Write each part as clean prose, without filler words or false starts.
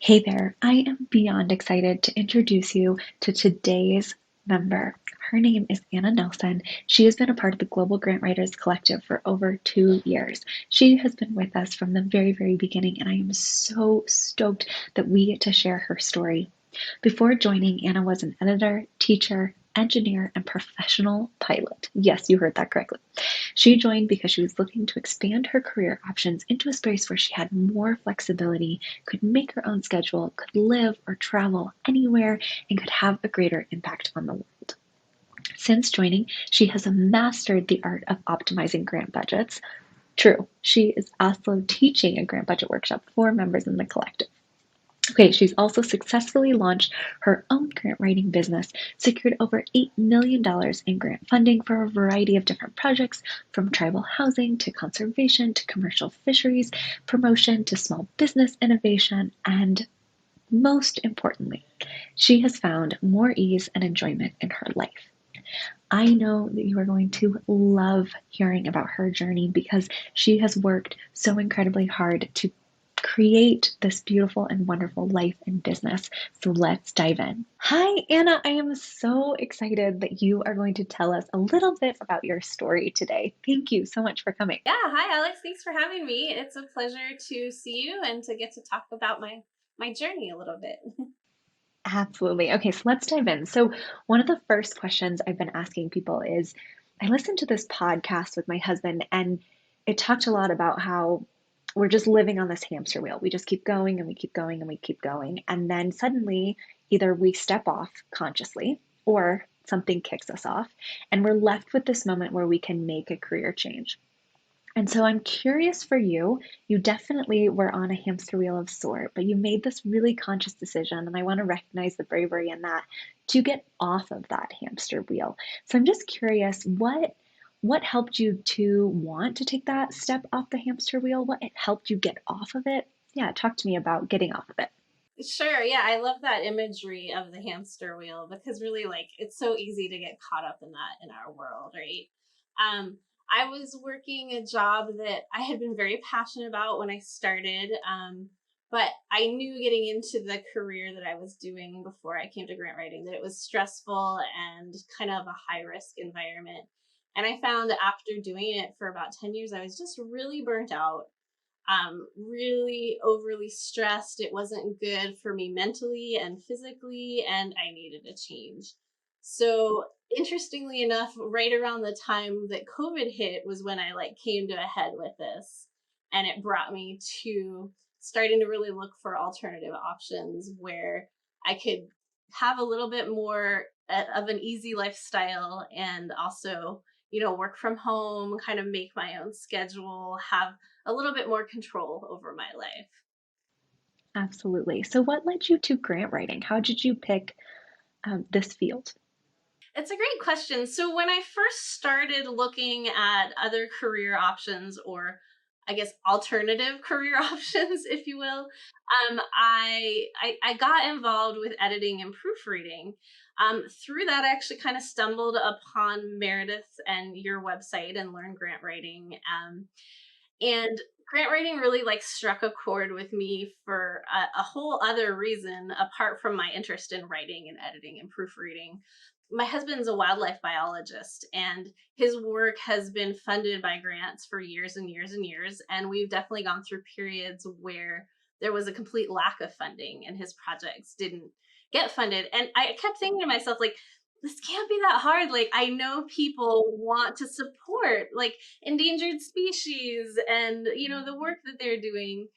Hey there, I am beyond excited to introduce you to today's member. Her name is Anna Nelson. She has been a part of the Global Grant Writers Collective for over 2 years. She has been with us from the very, very beginning, and I am so stoked that we get to share her story. Before joining, Anna was an editor, teacher, engineer, and professional pilot. Yes, you heard that correctly. She joined because she was looking to expand her career options into a space where she had more flexibility, could make her own schedule, could live or travel anywhere, and could have a greater impact on the world. Since joining, she has mastered the art of optimizing grant budgets. True, she is also teaching a grant budget workshop for members in the collective. Okay, she's also successfully launched her own grant writing business, secured over $8 million in grant funding for a variety of different projects, from tribal housing to conservation to commercial fisheries promotion to small business innovation, and most importantly, she has found more ease and enjoyment in her life. I know that you are going to love hearing about her journey because she has worked so incredibly hard to create this beautiful and wonderful life and business. So let's dive in. Hi, Anna. I am so excited that you are going to tell us a little bit about your story today. Thank you so much for coming. Yeah, hi Alex. Thanks for having me. It's a pleasure to see you and to get to talk about my journey a little bit. Absolutely. Okay, so let's dive in. So, one of the first questions I've been asking people is I listened to this podcast with my husband, and it talked a lot about how we're just living on this hamster wheel. We just keep going and we keep going and we keep going. And then suddenly, either we step off consciously or something kicks us off, and we're left with this moment where we can make a career change. And so I'm curious for you. You definitely were on a hamster wheel of sort, but you made this really conscious decision, and I want to recognize the bravery in that to get off of that hamster wheel. So I'm just curious, what helped you to want to take that step off the hamster wheel? What helped you get off of it? Yeah, talk to me about getting off of it. Sure, yeah, I love that imagery of the hamster wheel because really like it's so easy to get caught up in that in our world, right? Um I was working a job that I had been very passionate about when I started, but I knew getting into the career that I was doing before I came to grant writing that it was stressful and kind of a high risk environment. And I found after doing it for about 10 years, I was just really burnt out, really overly stressed. It wasn't good for me mentally and physically, and I needed a change. So, interestingly enough, right around the time that COVID hit was when I like came to a head with this, and it brought me to starting to really look for alternative options where I could have a little bit more of an easy lifestyle and also, work from home, kind of make my own schedule, have a little bit more control over my life. Absolutely. So what led you to grant writing? How did you pick this field? It's a great question. So when I first started looking at other career options, or I guess alternative career options, if you will, I got involved with editing and proofreading. Through that, I actually kind of stumbled upon Meredith and your website and learned grant writing. And grant writing really like struck a chord with me for a whole other reason apart from my interest in writing and editing and proofreading. My husband's a wildlife biologist, and his work has been funded by grants for years and years and years. And we've definitely gone through periods where there was a complete lack of funding and his projects didn't get funded. And I kept thinking to myself, like, this can't be that hard. Like, I know people want to support like endangered species and, the work that they're doing.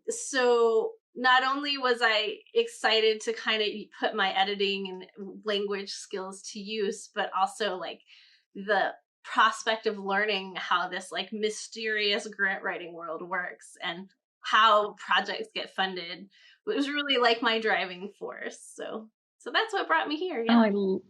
So not only was I excited to kind of put my editing and language skills to use, but also like the prospect of learning how this like mysterious grant writing world works and how projects get funded was really like my driving force. So that's what brought me here. Oh,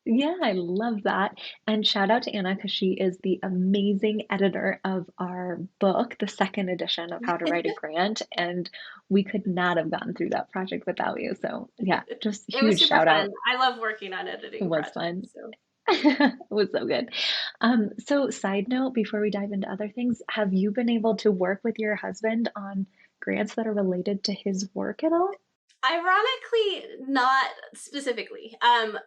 Yeah. yeah, I love that. And shout out to Anna because she is the amazing editor of our book, the second edition of How to Write a Grant. And we could not have gotten through that project without you. So, yeah, just It was huge super shout fun. out. I love working on It editing was projects. fun. So It was so good. So, side note, before we dive into other things, have you been able to work with your husband on grants that are related to his work at all? Ironically, not specifically.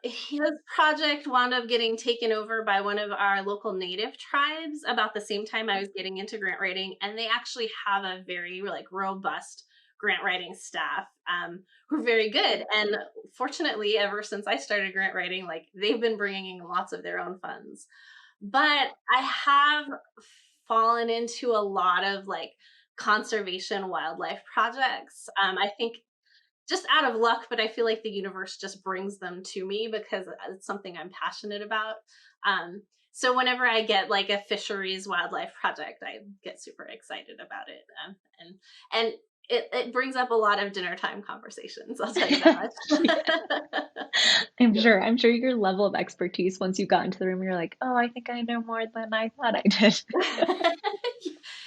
His project wound up getting taken over by one of our local native tribes about the same time I was getting into grant writing, and they actually have a very like robust grant writing staff who are very good. And fortunately, ever since I started grant writing, like they've been bringing in lots of their own funds. But I have fallen into a lot of like conservation wildlife projects. I think just out of luck, but I feel like the universe just brings them to me because it's something I'm passionate about. Um, so whenever I get like a fisheries wildlife project, I get super excited about it, and it brings up a lot of dinner time conversations. I'll tell you that Yeah. much. I'm sure your level of expertise once you got into the room, you're like, oh, I think I know more than I thought I did.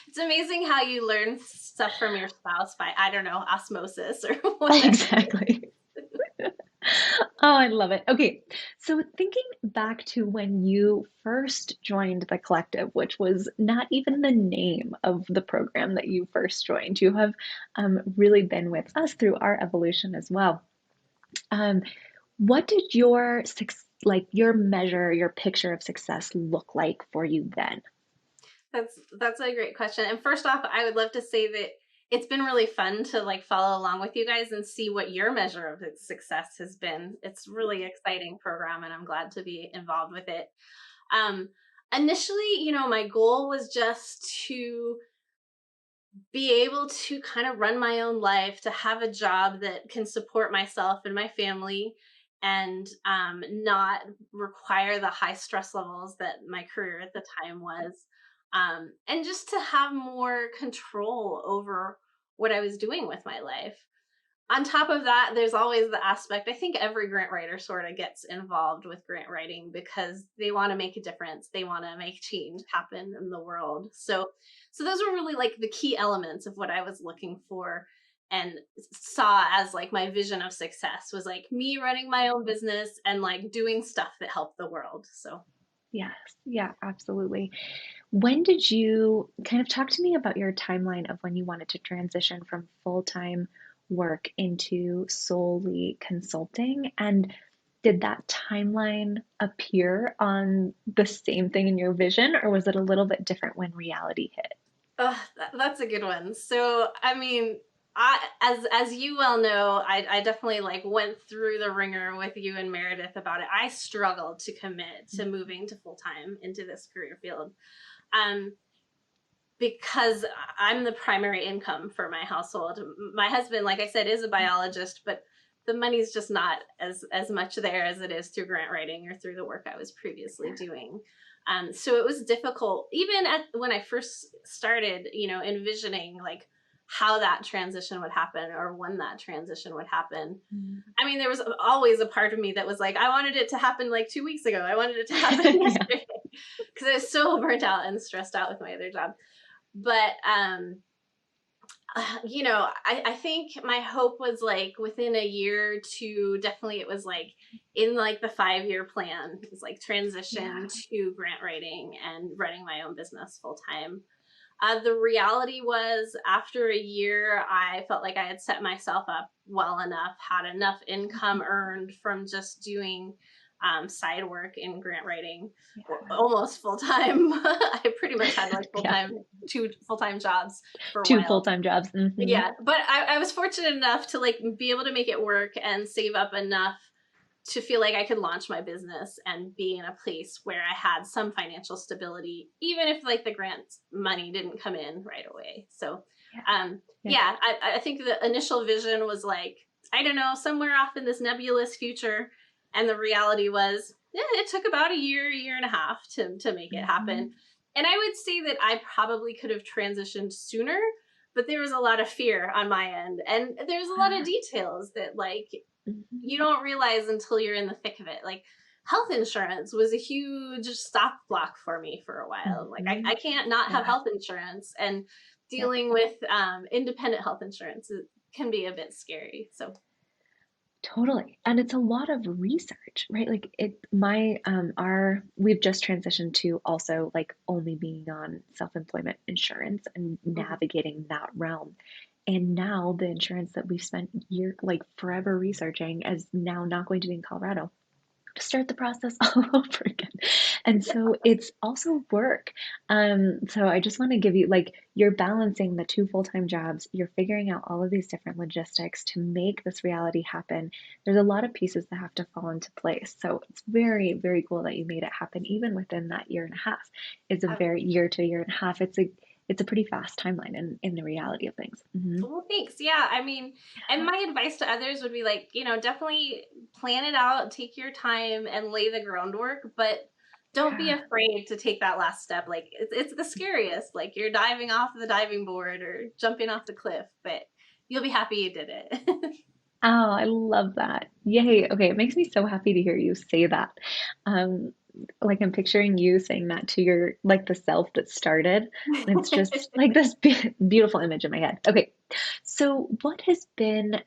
It's amazing how you learn stuff from your spouse by, I don't know, osmosis or whatever. Exactly. Oh, I love it. Okay, so thinking back to when you first joined the collective, which was not even the name of the program that you first joined, you have really been with us through our evolution as well. Um, what did your measure, your picture of success look like for you then? That's a great question. And first off, I would love to say that it's been really fun to like follow along with you guys and see what your measure of success has been. It's really exciting program and I'm glad to be involved with it. Um Initially, my goal was just to be able to kind of run my own life, to have a job that can support myself and my family and not require the high stress levels that my career at the time was. And just to have more control over what I was doing with my life. On top of that, there's always the aspect, I think every grant writer sort of gets involved with grant writing because they want to make a difference. They want to make change happen in the world. So those were really like the key elements of what I was looking for and saw as like my vision of success was like me running my own business and like doing stuff that helped the world. So Yes, yeah, absolutely. When did you kind of talk to me about your timeline of when you wanted to transition from full-time work into solely consulting? And did that timeline appear on the same thing in your vision, or was it a little bit different when reality hit? That's a good one. So, I mean, as you well know, I definitely like went through the ringer with you and Meredith about it. I struggled to commit to moving to full time into this career field, um, because I'm the primary income for my household. My husband, like I said, is a biologist, but the money's just not as much there as it is through grant writing or through the work I was previously doing. So it was difficult, even at when I first started, envisioning like how that transition would happen or when that transition would happen. Mm. I mean, there was always a part of me that was like, I wanted it to happen like 2 weeks ago. I wanted it to happen Yeah. yesterday because I was so burnt out and stressed out with my other job. But I think my hope was like within a year or two, definitely it was like in like the 5-year plan. It was like transition Yeah. to grant writing and running my own business full time. The reality was after a year, I felt like I had set myself up well enough, had enough income earned from just doing side work in grant writing, Yeah. almost full time. I pretty much had like Yeah. 2 full time jobs for a Two while. full-time jobs. Yeah, but I was fortunate enough to like be able to make it work and save up enough to feel like I could launch my business and be in a place where I had some financial stability, even if like the grant money didn't come in right away. So, Yeah. Yeah. yeah, I think the initial vision was like, I don't know, somewhere off in this nebulous future. And the reality was, yeah, it took about a year and a half to make it happen. Mhm. And I would say that I probably could have transitioned sooner, but there was a lot of fear on my end. And there's a lot of details that like Mhm. you don't realize until you're in the thick of it. Like health insurance was a huge stop block for me for a while. Like I Mhm. can't not have Yeah. health insurance, and Yep. dealing with independent health insurance can be a bit scary. So Totally. And it's a lot of research, right? Like we've just transitioned to also like only being on self-employment insurance and mhm. navigating that realm. And now the insurance that we've spent like forever researching is now not going to be in Colorado to start the process all over again. And so it's also work. So I just want to give you like you're balancing the two full-time jobs, you're figuring out all of these different logistics to make this reality happen. There's a lot of pieces that have to fall into place. So it's very, very cool that you made it happen even within that year and a half. It's a very year to a year and a half. It's a pretty fast timeline in the reality of things. Well, thanks. Yeah, I mean, and my advice to others would be like, definitely plan it out, take your time and lay the groundwork, but don't be Yeah. afraid to take that last step. Like it's the scariest. Like you're diving off the diving board or jumping off the cliff, but you'll be happy you did it. Oh, I love that. Yay. Okay, it makes me so happy to hear you say that. Um, like I'm picturing you saying that to your like the self that started. And it's just like this beautiful image in my head. Okay. So what has been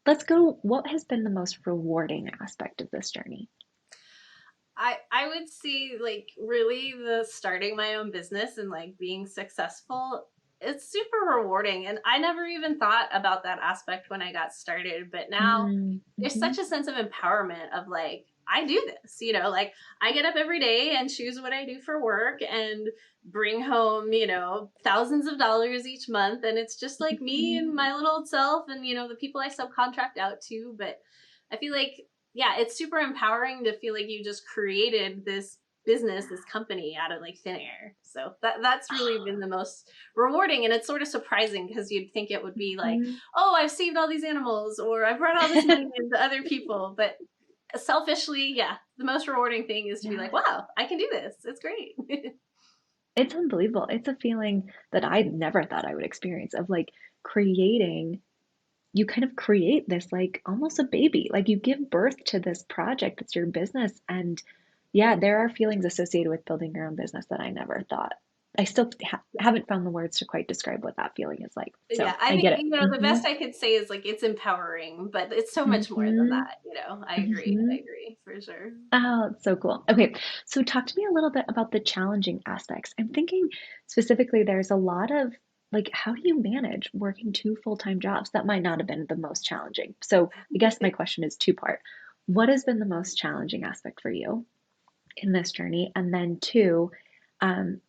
let's go, what has been the most rewarding aspect of this journey? I would see like really the starting my own business and like being successful. It's super rewarding, and I never even thought about that aspect when I got started, but now there's Mm-hmm. such a sense of empowerment of like I do this, like I get up every day and choose what I do for work and bring home, thousands of dollars each month, and it's just like me and my little old self and the people I subcontract out to, but I feel like yeah, it's super empowering to feel like you just created this business, this company out of like thin air. So that's really been the most rewarding, and it's sort of surprising because you'd think it would be like, Mm-hmm. oh, I've saved all these animals or I've brought all this money into other people, but selfishly, yeah, the most rewarding thing is to be like, Yeah. wow, I can do this. It's great. It's unbelievable. It's a feeling that I never thought I would experience of like creating you kind of create this like almost a baby. Like you give birth to this project that's your business. And yeah, there are feelings associated with building your own business that I never thought. I still haven't found the words to quite describe what that feeling is like. Yeah, So I I mean, get it. the best I could say is like it's empowering, but it's so much more than Hmm. that. I agree. I Hmm. agree for sure. Oh, it's so cool. Okay, so talk to me a little bit about the challenging aspects. I'm thinking specifically there's a lot of like, how do you manage working two full-time jobs? That might not have been the most challenging. So I guess my question is two-part. What has been the most challenging aspect for you in this journey? And then two, um,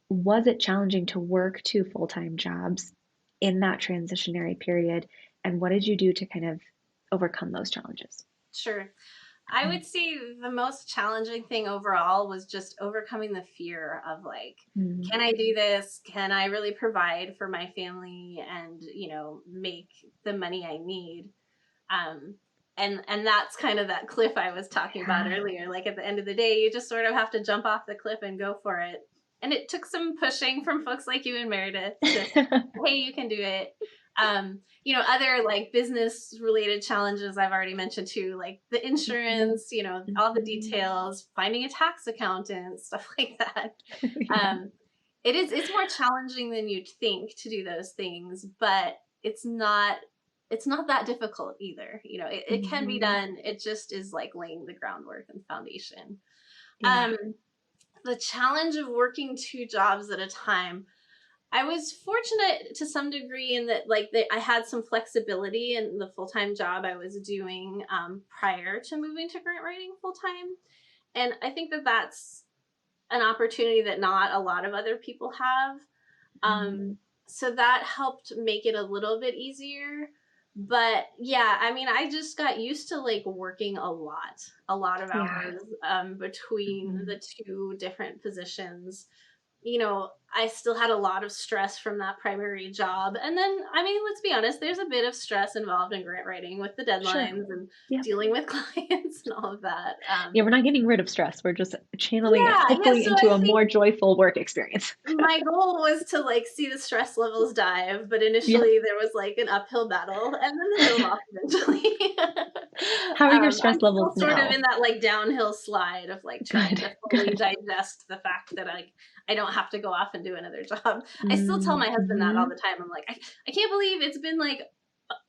was it challenging to work two full-time jobs in that transitionary period? And what did you do to kind of overcome those challenges? Sure. I would say the most challenging thing overall was just overcoming the fear of like, Mm-hmm. can I do this? Can I really provide for my family and, make the money I need? Um, and that's kind of that cliff I was talking about Yeah. earlier. Like at the end of the day, you just sort of have to jump off the cliff and go for it. And it took some pushing from folks like you and Meredith to, hey, you can do it. Other like business related challenges I've already mentioned too, like the insurance, all the Mhm. details, finding a tax accountant, stuff like that. Yeah. Um, it's more challenging than you'd think to do those things, but it's not that difficult either. It can be Mhm. done. It just is like laying the groundwork and foundation. Yeah. Um, the challenge of working two jobs at a time, I was fortunate to some degree in that I had some flexibility in the full-time job I was doing prior to moving to grant writing full-time. And I think that that's an opportunity that not a lot of other people have. Mhm. So that helped make it a little bit easier. But yeah, I mean, I just got used to like working a lot of Yeah. hours between Mhm. the two different positions. I still had a lot of stress from that primary job. And then, I mean, let's be honest, there's a bit of stress involved in grant writing with the Sure. deadlines and Yep. dealing with clients and all of that. Yeah, we're not getting rid of stress. We're just channeling it Yeah, hopefully so into I a think more joyful work experience. my goal was to like see the stress levels dive, but Yep. initially there was like an uphill battle, and then they drove off eventually. How are your stress I'm levels still sort of now? in that like downhill slide of like trying Good. to fully Good. digest the fact that I don't have to go off and do another job. I still tell my husband that all Mm-hmm. the time. I'm like, I can't believe it's been like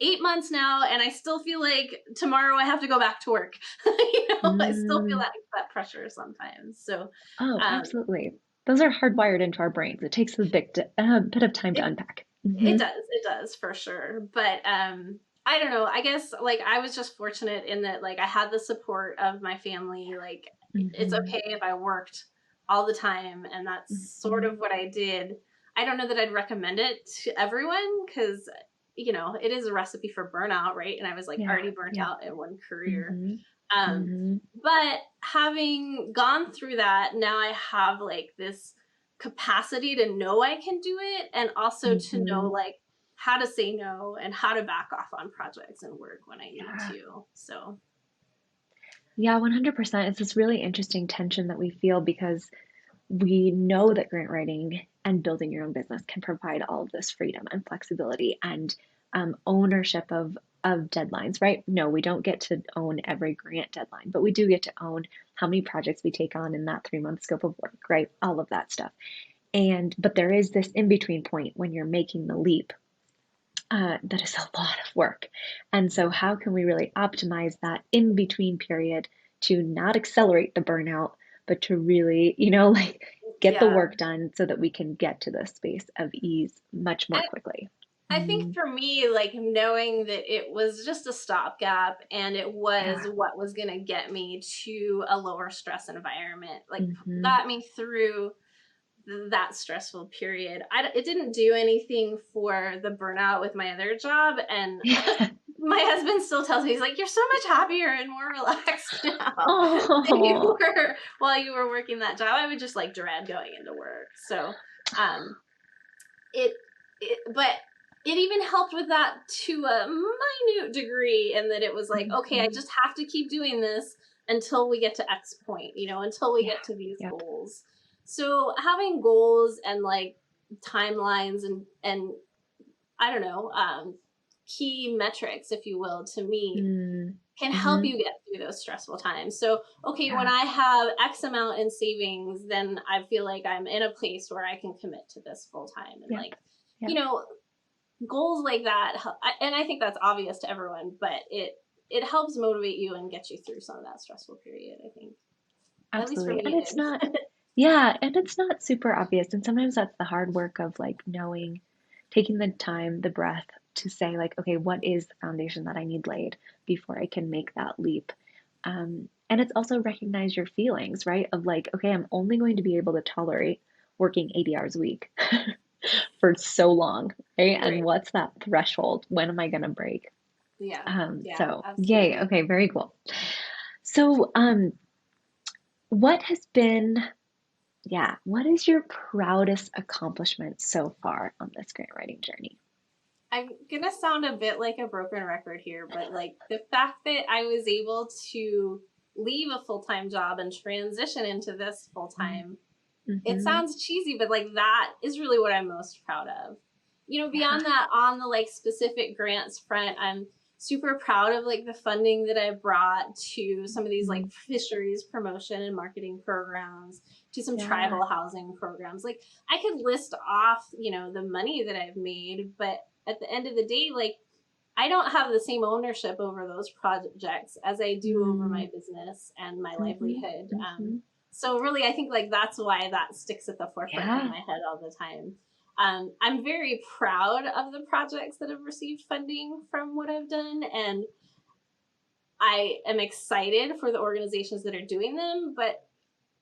8 months now, and I still feel like tomorrow I have to go back to work. I still feel Mm. that pressure sometimes. So, Oh, um, absolutely. Those are hardwired into our brains. It takes a bit of time to it unpack. Hmm. It does for sure. But I don't know. I guess like I was just fortunate in that like I had the support of my family. Like it's Hmm. okay if I worked all the time, and that's sort Hmm. of what I did. I don't know that I'd recommend it to everyone because it is a recipe for burnout, right? And I was like Yeah. already burnt Yeah. out in one career. Hmm. Um, Hmm. but having gone through that, now I have like this capacity to know I can do it, and also to know Hmm. like how to say no and how to back off on projects and work when I need Yeah. to. So, Yeah, 100%. It's this really interesting tension that we feel because we know that grant writing and building your own business can provide all of this freedom and flexibility and ownership of deadlines, right? No, we don't get to own every grant deadline, but we do get to own how many projects we take on in that 3 month scope of work, right? All of that stuff. And but there is this in between point when you're making the leap that is a lot of work. And so, how can we really optimize that in between period to not accelerate the burnout, but to really, like get the yeah. work done so that we can get to the space of ease much more I, quickly? I think Mm, for me, like knowing that it was just a stopgap and it was yeah. what was going to get me to a lower stress environment, like Hmm. got me through that stressful period. It didn't do anything for the burnout with my other job. And Yeah. my husband still tells me, he's like, you're so much happier and more relaxed now than you Oh, were while you were working that job. I would just like dread going into work. So, um, it, but it even helped with that to a minute degree, in that it was like, okay, I hmm, just have to keep doing this until we get to X point, until we yeah. get to these Yep. goals. So having goals and like timelines and I don't know, key metrics, if you will, to meet can help Mm-hmm. you get through those stressful times. So, okay, when Yeah. I have X amount in savings, then I feel like I'm in a place where I can commit to this full time. And Yep. like, you Yep. know, goals like that, and I think that's obvious to everyone, but it helps motivate you and get you through some of that stressful period, I think. At least for Absolutely. And me, it's it not, did. yeah, and it's not super obvious. And sometimes that's the hard work of like knowing, taking the time, the breath to say, like, okay, what is the foundation that I need laid before I can make that leap? And it's also recognize your feelings, right? Of like, okay, I'm only going to be able to tolerate working 80 hours a week for so long, right? And Right. what's that threshold? When am I going to break? Yeah. Yeah, So yay. absolutely. Okay, very cool. So, what has been yeah. What is your proudest accomplishment so far on this grant writing journey? I'm gonna sound a bit like a broken record here, but like the fact that I was able to leave a full time job and transition into this full time, it Mm-hmm. sounds cheesy, but like that is really what I'm most proud of. Yeah. Beyond that, on the like specific grants front, I'm super proud of like the funding that I brought to some of these like Mhm. fisheries promotion and marketing programs, to some Yeah. tribal housing programs. Like I could list off, the money that I've made, but at the end of the day, like I don't have the same ownership over those projects as I do over Mm-hmm. my business and my Mm-hmm. livelihood. Mm-hmm. So really, I think like that's why that sticks at the forefront of Yeah. my head all the time. I'm very proud of the projects that have received funding from what I've done, and I am excited for the organizations that are doing them. But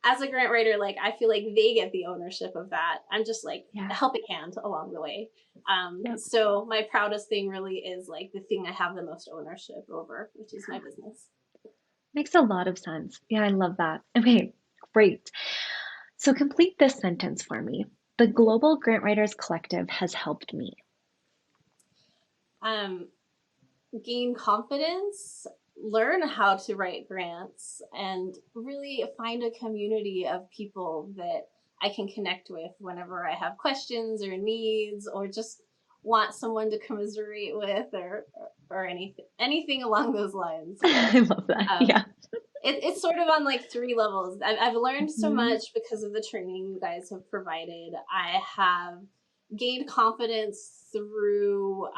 as a grant writer, like I feel like they get the ownership of that. I'm just like a Yeah. helping hand along the way. Yep. So my proudest thing really is like the thing I have the most ownership over, which is my business. Makes a lot of sense. Yeah, I love that. Okay, great. So complete this sentence for me. The Global Grant Writers Collective has helped me. Um, Gain confidence, learn how to write grants, and really find a community of people that I can connect with whenever I have questions or needs, or just want someone to commiserate with, or anything along those lines. But I love that. um, Yeah. it's sort of on like three levels. I've learned so Hmm. much because of the training you guys have provided. I have gained confidence through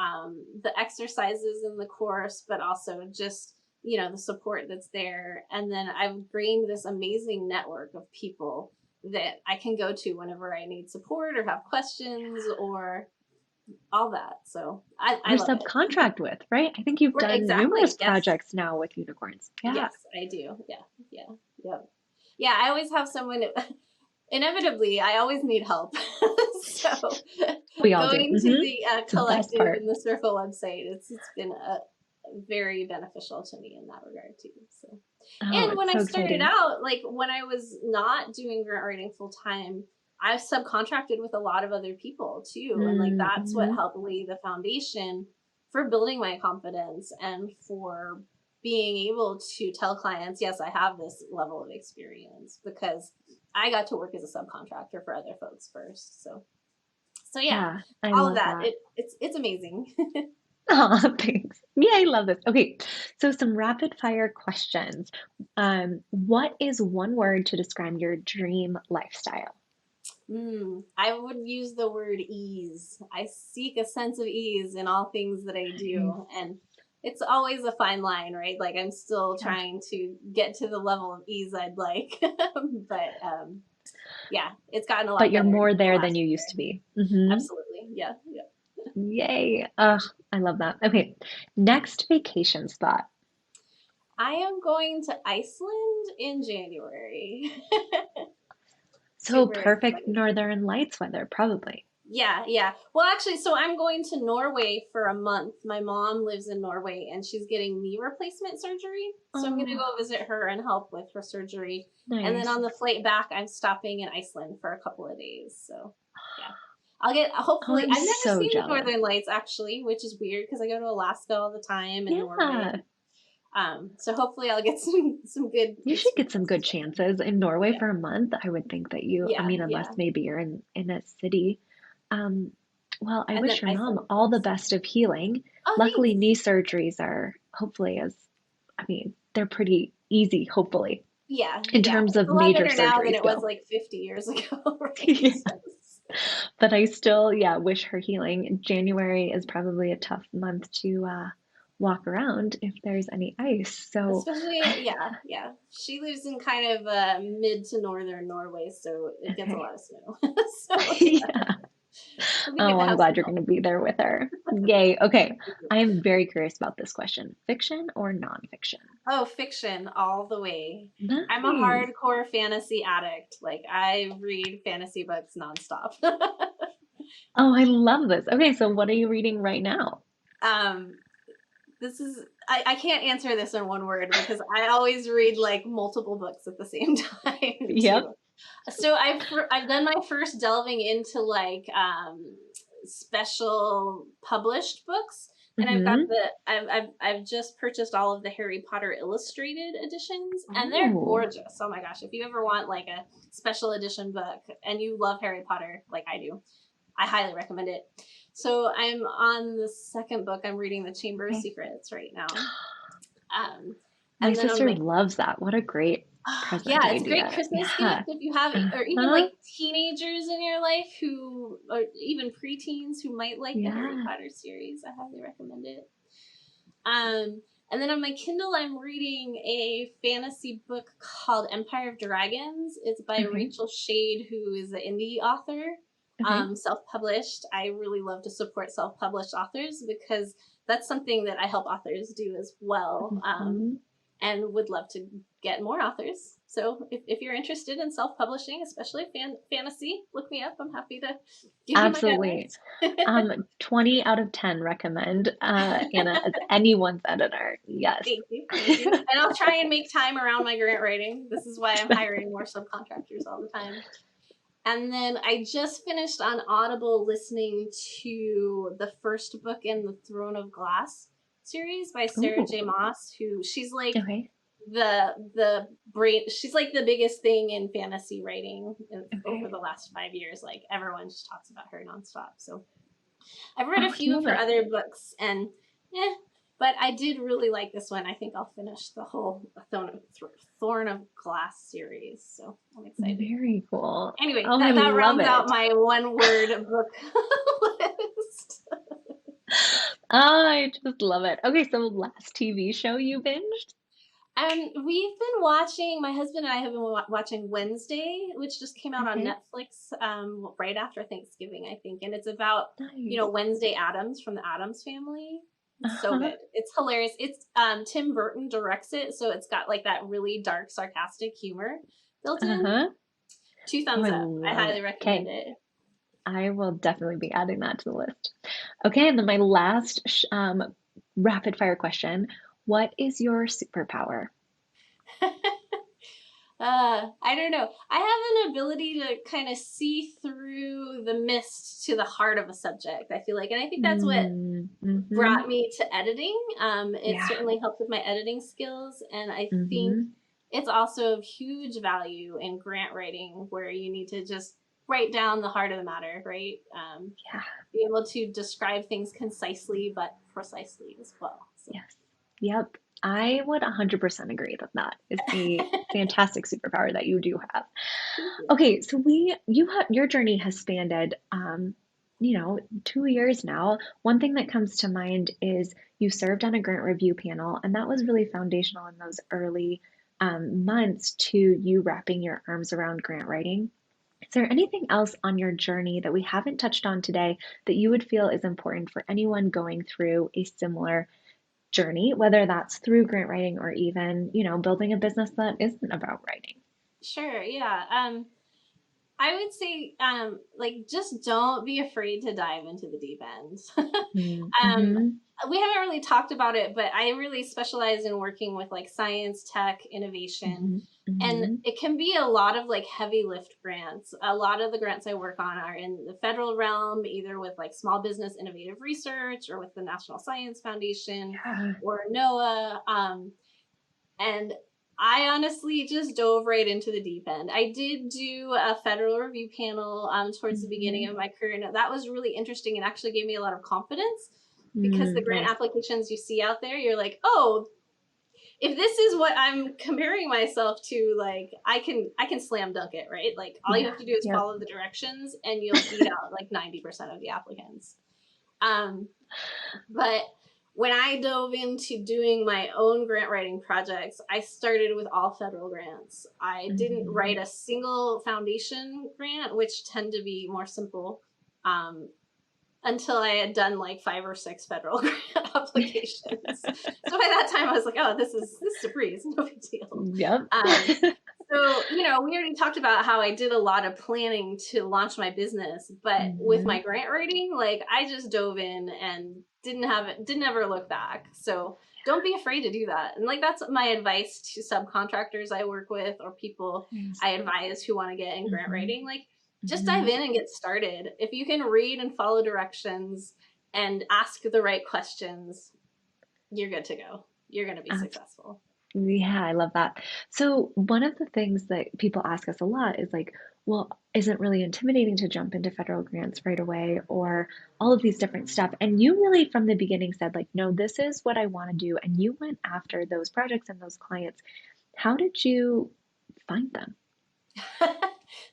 the exercises in the course, but also just the support that's there. And then I've gained this amazing network of people that I can go to whenever I need support or have questions, or all that. So I Or love it. subcontract with, right? I think you've done numerous Exactly. Yes. projects now with unicorns. Yeah, Yes, I do. Yeah. Yeah. Yeah. Yeah. I always have someone, inevitably, I always need help. So we all do. going to the It's the best collective part. and the circle website, it's been very beneficial to me in that regard too. So, Oh, and it's when I so started exciting. out, like when I was not doing grant writing full time, I subcontracted with a lot of other people too. And like that's what Mm-hmm. helped lay the foundation for building my confidence and for being able to tell clients, yes, I have this level of experience because I got to work as a subcontractor for other folks first. So yeah, Yeah, I all of love that. that. It's amazing. Oh, thanks. Yeah, I love this. Okay, so some rapid fire questions. What is one word to describe your dream lifestyle? I would use the word ease. I seek a sense of ease in all things that I Nice. do. And it's always a fine line, right? Like I'm still Yeah. trying to get to the level of ease I'd like. But yeah, it's gotten a But lot you're better in more the there than last you used to year. be. Absolutely. Yeah. Yeah. Yay. Ugh, I love that. Okay, next vacation spot. I am going to Iceland in January. So Super perfect excited. Northern Lights weather, probably. Yeah, yeah. Well, actually, so I'm going to Norway for a month. My mom lives in Norway and she's getting knee replacement surgery. So I'm going to Oh, go visit her and help with her surgery. And then nice. on the flight back, I'm stopping in Iceland for a couple of days. So, yeah. I'll get, Oh, hopefully, I'm I've never so seen the jealous. Northern Lights actually, which is weird because I go to Alaska all the time and Norway. Yeah, So hopefully I'll get some good you should get some good experiences with them. chances in Norway Yeah. for a month. I would think that you, I Yeah. mean, unless Yeah. maybe you're in a city. Um, well, I And then wish your Iceland, mom of all the course. best of healing. Oh, Luckily, thanks. knee surgeries are hopefully as, I mean, they're pretty easy, hopefully, Yeah, in yeah. terms It's of a lot major better now than surgeries it was go. like 50 years ago, right? Yeah. But I still, yeah, wish her healing. January is probably a tough month to walk around if there's any ice. So, Especially, yeah, yeah. She lives in kind of mid to northern Norway, so it gets a okay. lot of snow. So yeah, Yeah. it'll be good Oh, to I'm have some glad you're help. going to be there with her. Yay. Okay. I am very curious about this question. Fiction or nonfiction? Oh, fiction all the way. I'm a Nice. hardcore fantasy addict. Like I read fantasy books nonstop. Oh, I love this. Okay, so what are you reading right now? um, this is I can't answer this in one word because I always read like multiple books at the same time Yep. too. So I've done my first delving into like special published books, and I've got Mm-hmm. I've just purchased all of the Harry Potter illustrated editions, and they're Oh, gorgeous. Oh my gosh! If you ever want like a special edition book and you love Harry Potter like I do, I highly recommend it. So I'm on the second book. I'm reading The Chamber of okay. Secrets right now. Um, My and then I'm sister like, loves that. What a great oh, present yeah, it's a great idea. Christmas gift Yeah. if you have, or even Uh-huh. like teenagers in your life who, or even preteens who might like the Harry Yeah. Potter series. I highly recommend it. Um, and then on my Kindle, I'm reading a fantasy book called Empire of Dragons. It's by Okay. Rachel Shade, who is an indie author, Okay. self published. I really love to support self published authors because that's something that I help authors do as well. Hmm. And would love to get more authors. So if you're interested in self publishing, especially fantasy, look me up. I'm happy to give you my Absolutely. guidelines. 20 out of 10 recommend Anna as anyone's editor. Yes. Thank you. Thank you. And I'll try and make time around my grant writing. This is why I'm hiring more subcontractors all the time. And then I just finished on Audible listening to the first book in the Throne of Glass series by Sarah Ooh, J. Maas, who she's like okay. the brain, she's like the biggest thing in fantasy writing over Okay. the last 5 years. Like everyone just talks about her nonstop. So I've read Oh, a I few of love her it. other books, and yeah, but I did really like this one. I think I'll finish the whole Thorn of Glass series, so I'm excited. Very cool. Anyway, Oh, I that love rounds out it. my one word book list. I just love it. Okay, so last TV show you binged? We've been watching, my husband and I have been watching Wednesday, which just came out on Okay. Netflix right after Thanksgiving, I think. And it's about, Nice. Wednesday Addams from the Addams family. It's so Uh-huh. good. It's hilarious. It's Tim Burton directs it, so it's got like that really dark, sarcastic humor built in. Uh-huh. Two Oh, thumbs I up. I love highly it. recommend Okay. it. I will definitely be adding that to the list. Okay, and then my last rapid fire question. What is your superpower? I don't know. I have an ability to kind of see through the mist to the heart of a subject, I feel like. And I think that's what Mm-hmm. brought me to editing. It Yeah. certainly helped with my editing skills. And I think Mm-hmm. it's also of huge value in grant writing where you need to just write down the heart of the matter, right? Yeah. Be able to describe things concisely but precisely as well. So. Yes. Yep. I would 100% agree that that is a fantastic superpower that you do have. Thank you. Okay, so your journey has spanned, 2 years now. One thing that comes to mind is you served on a grant review panel, and that was really foundational in those early months to you wrapping your arms around grant writing. Is there anything else on your journey that we haven't touched on today that you would feel is important for anyone going through a similar journey, whether that's through grant writing or even, building a business that isn't about writing? Sure, yeah. I would say, like, just don't be afraid to dive into the deep end. um, Mm-hmm. we haven't really talked about it, but I really specialize in working with like science, tech, innovation, Mm-hmm. and Mm-hmm. it can be a lot of like heavy lift grants. A lot of the grants I work on are in the federal realm, either with like small business innovative research or with the National Science Foundation Yeah. or NOAA. And I honestly just dove right into the deep end. I did do a federal review panel towards the beginning Mm-hmm. of my career, and that was really interesting and actually gave me a lot of confidence because the grant Nice. applications you see out there, you're like, oh, if this is what I'm comparing myself to, like I can slam dunk it, right? Like all you Yeah. have to do is Yep. follow the directions, and you'll beat out like 90% of the applicants. Um, but when I dove into doing my own grant writing projects, I started with all federal grants. I didn't Mm-hmm. write a single foundation grant, which tend to be more simple, um, until I had done like 5 or 6 federal grant applications. So by that time, I was like, "Oh, this is a breeze, no big deal." Yep. Um, so, we already talked about how I did a lot of planning to launch my business, but with Mm-hmm. my grant writing, like I just dove in and didn't ever look back. So don't be afraid to do that. And like that's my advice to subcontractors I work with or people Nice. I advise who want to get in grant Mm-hmm. writing. Like just dive Mm-hmm. in and get started. If you can read and follow directions and ask the right questions, you're good to go. You're going to be successful. Yeah, I love that. So, one of the things that people ask us a lot is like, well, is it really intimidating to jump into federal grants right away or all of these different stuff? And you really from the beginning said like, no, this is what I want to do. And you went after those projects and those clients. How did you find them?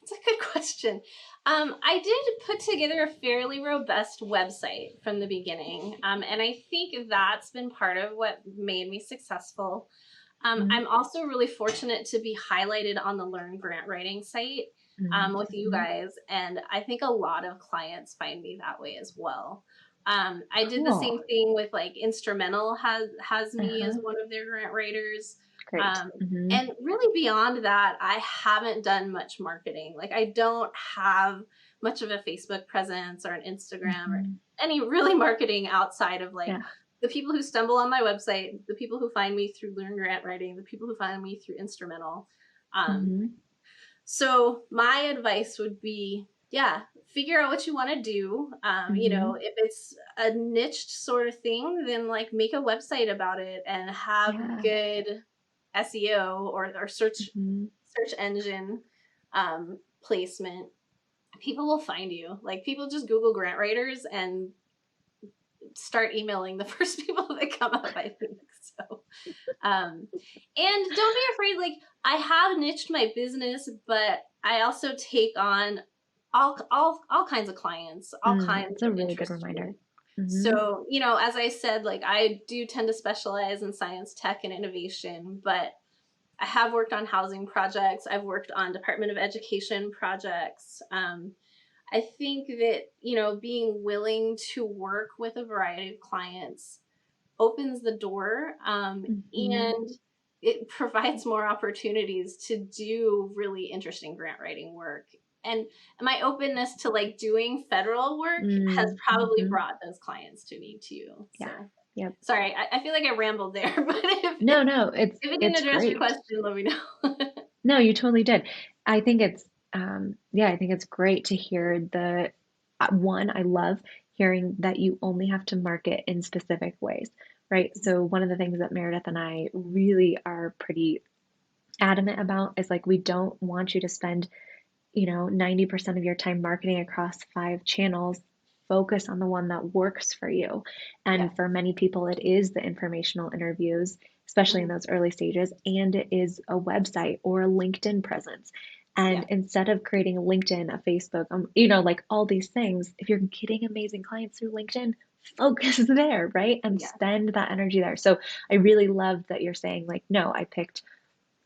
It's a good question. I did put together a fairly robust website from the beginning, and I think that's been part of what made me successful. Mm-hmm. I'm also really fortunate to be highlighted on the Learn Grant Writing site with you Mm-hmm. guys, and I think a lot of clients find me that way as well. I did the Cool. same thing with like Instrumental has me as Uh-huh. one of their grant writers. Great. Um, Mm-hmm. and really beyond that, I haven't done much marketing. Like I don't have much of a Facebook presence or an Instagram or Mm-hmm. any really marketing outside of like Yeah. the people who stumble on my website, the people who find me through Learn Grant Writing, the people who find me through Instrumental. Um, Mm-hmm. so my advice would be, yeah, figure out what you want to do. Mm-hmm. If it's a niched sort of thing, then like make a website about it and have Yeah. good SEO or Mm-hmm. search engine placement. People will find you. Like people just Google grant writers and start emailing the first people that come up. I think so. And don't be afraid. Like I have niched my business, but I also take on all kinds of clients, all kinds It's a of really good interesting reminder. Mm-hmm. So, you know, as I said, like I do tend to specialize in science, tech, and innovation, but I have worked on housing projects. I've worked on Department of Education projects. I think that, you know, being willing to work with a variety of clients opens the door, Mm-hmm. and it provides more opportunities to do really interesting grant writing work. And my openness to like doing federal work has probably Mm-hmm. brought those clients to me too. Yeah. So Yep. sorry, I feel like I rambled there, but No, no, if it didn't it's address your great. question, let me know. No, you totally did. I think it's yeah, I think it's great to hear the one, I love hearing that you only have to market in specific ways, right? So one of the things that Meredith and I really are pretty adamant about is like we don't want you to spend 90% of your time marketing across 5 channels. Focus on the one that works for you. Yeah. And for many people, it is the informational interviews, especially in Hmm. those early stages, and it is a website or a LinkedIn presence. And Yeah. instead of creating a LinkedIn, a Facebook, like all these things, if you're getting amazing clients through LinkedIn, focus there, right? And Yeah. spend that energy there. So I really love that you're saying, like, no, I picked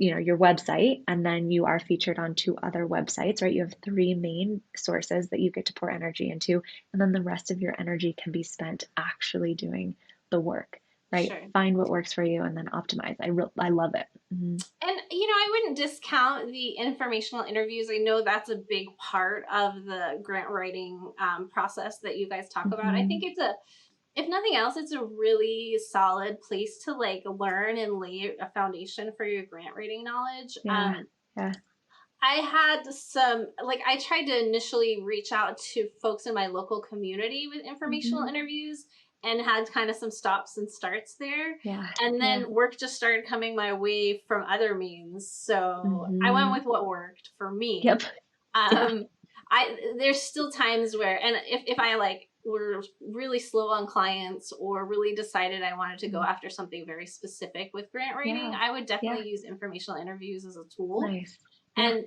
your website, and then you are featured on 2 other websites, right? You have 3 main sources that you get to pour energy into, and then the rest of your energy can be spent actually doing the work, right? Sure. Find what works for you and then optimize. I love it. Mhm. And you know, I wouldn't discount the informational interviews. I know that's a big part of the grant writing process that you guys talk about. I think Mhm. it's a, if nothing else, it's a really solid place to like learn and lay a foundation for your grant writing knowledge. Yeah. Yeah. I had some, like, I tried to initially reach out to folks in my local community with informational Mhm. interviews and had kind of some stops and starts there. Yeah. And Yeah. then work just started coming my way from other means. So I went Mhm. with what worked for me. Yep. Yeah. Um, there's still times where, and if I like were really slow on clients or really decided I wanted to go Mm. after something very specific with grant writing, Yeah. I would Yeah. definitely use informational interviews as a tool. Nice. Yeah. And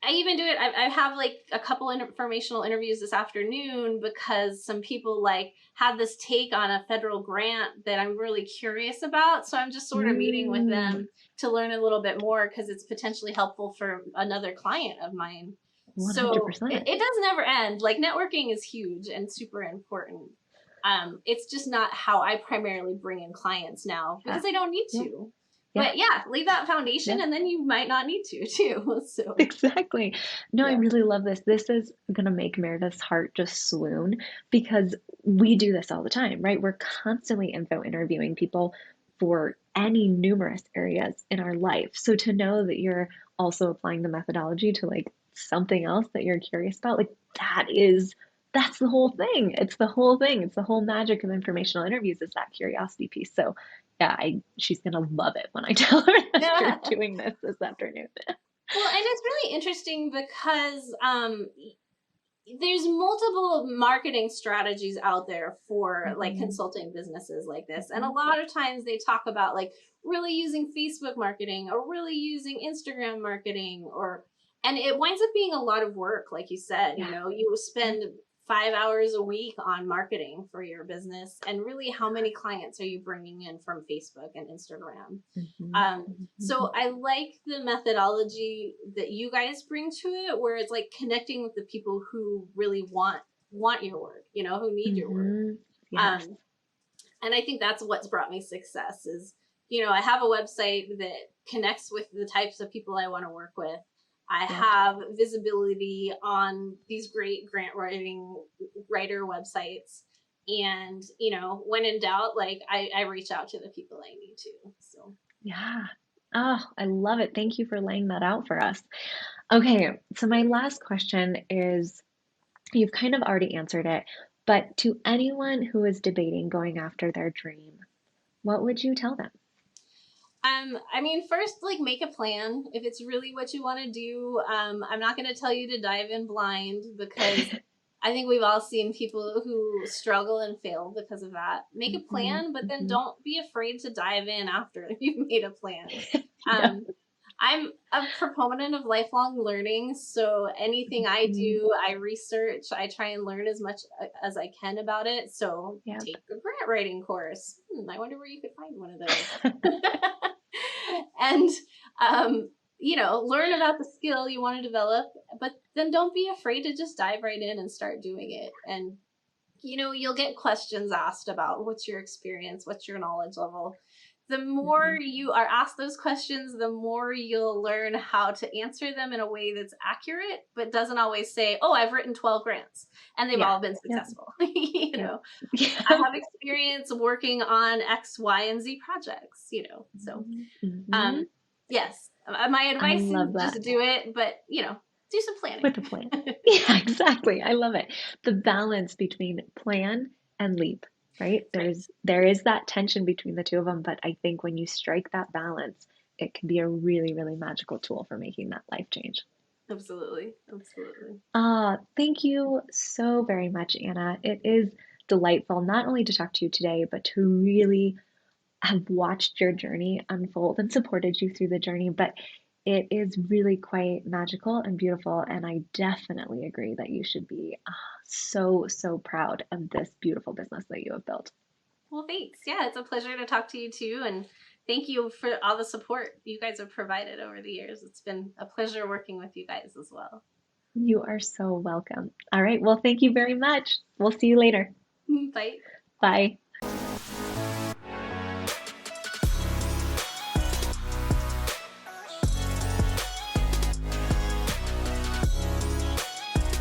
I even do it. I have like a couple informational interviews this afternoon because some people like have this take on a federal grant that I'm really curious about. So I'm just sort of meeting with Mm. them to learn a little bit more because it's potentially helpful for another client of mine. So 100%. it does never end. Like networking is huge and super important. It's just not how I primarily bring in clients now Yeah. because I don't need Yeah. to. Yeah. But yeah, leave that Yeah. foundation and then you might not need to too. So Exactly. No, I yeah. really love this. This is going to make Meredith's heart just swoon because we do this all the time, right? We're constantly info interviewing people for any numerous areas in our life. So to know that you're also applying the methodology to like something else that you're curious about, like that's the whole thing. It's the whole thing. It's the whole magic of informational interviews is that curiosity piece. So yeah, she's gonna love it when I tell her that you're Yeah. doing this afternoon. Well, and it's really interesting because there's multiple marketing strategies out there for like Mhm. consulting businesses like this. And a Mhm. lot of times they talk about like really using Facebook marketing or really using Instagram marketing or, and it winds up being a lot of work. Like you said, you Yeah. know, you Yeah. spend 5 hours a week on marketing for your business. And really, how many clients are you bringing in from Facebook and Instagram? Mhm. So Mhm. I like the methodology that you guys bring to it, where it's like connecting with the people who really want your work, you know, who need your work. Mhm. Yes. Um, and I think that's what's brought me success is, you know, I have a website that connects with the types of people I want to work with. I Yep. have visibility on these great grant writer websites. And, you know, when in doubt, like I reach out to the people I need to. So Yeah. Oh, I love it. Thank you for laying that out for us. Okay, so my last question is you've kind of already answered it, but to anyone who is debating going after their dream, what would you tell them? I mean, first, like, make a plan if it's really what you want to do. I'm not going to tell you to dive in blind because I think we've all seen people who struggle and fail because of that. Make a Mhm. plan, but then Mhm. don't be afraid to dive in after you've made a plan. Yeah. Um, I'm a proponent of lifelong learning. So anything I Mhm. do, I research, I try and learn as much as I can about it. So Yep. take a grant writing course. I wonder where you could find one of those. And, um, learn about the skill you want to develop, but then don't be afraid to just dive right in and start doing it. And you'll get questions asked about what's your experience, what's your knowledge level. The more Mhm. you are asked those questions, the more you'll learn how to answer them in a way that's accurate, but doesn't always say, oh, I've written 12 grants and they've Yeah. all been Yep. successful. Yep. I Yep. have experience working on X, Y, and Z projects, so Mhm. Mhm. um, yes, my I advice is love that. just do it, but do some planning. With a plan. Yeah, exactly. I love it. The balance between plan and leap, right? Right. There is that tension between the two of them, but I think when you strike that balance, it can be a really, really magical tool for making that life change. Absolutely. Absolutely. Thank you so very much, Anna. It is delightful not only to talk to you today, but to really have watched your journey unfold and supported you through the journey, but it is really quite magical and beautiful. And I definitely agree that you should be so, so proud of this beautiful business that you have built. Well, thanks. Yeah, it's a pleasure to talk to you too. And thank you for all the support you guys have provided over the years. It's been a pleasure working with you guys as well. You are so welcome. All right. Well, thank you very much. We'll see you later. Bye. Bye.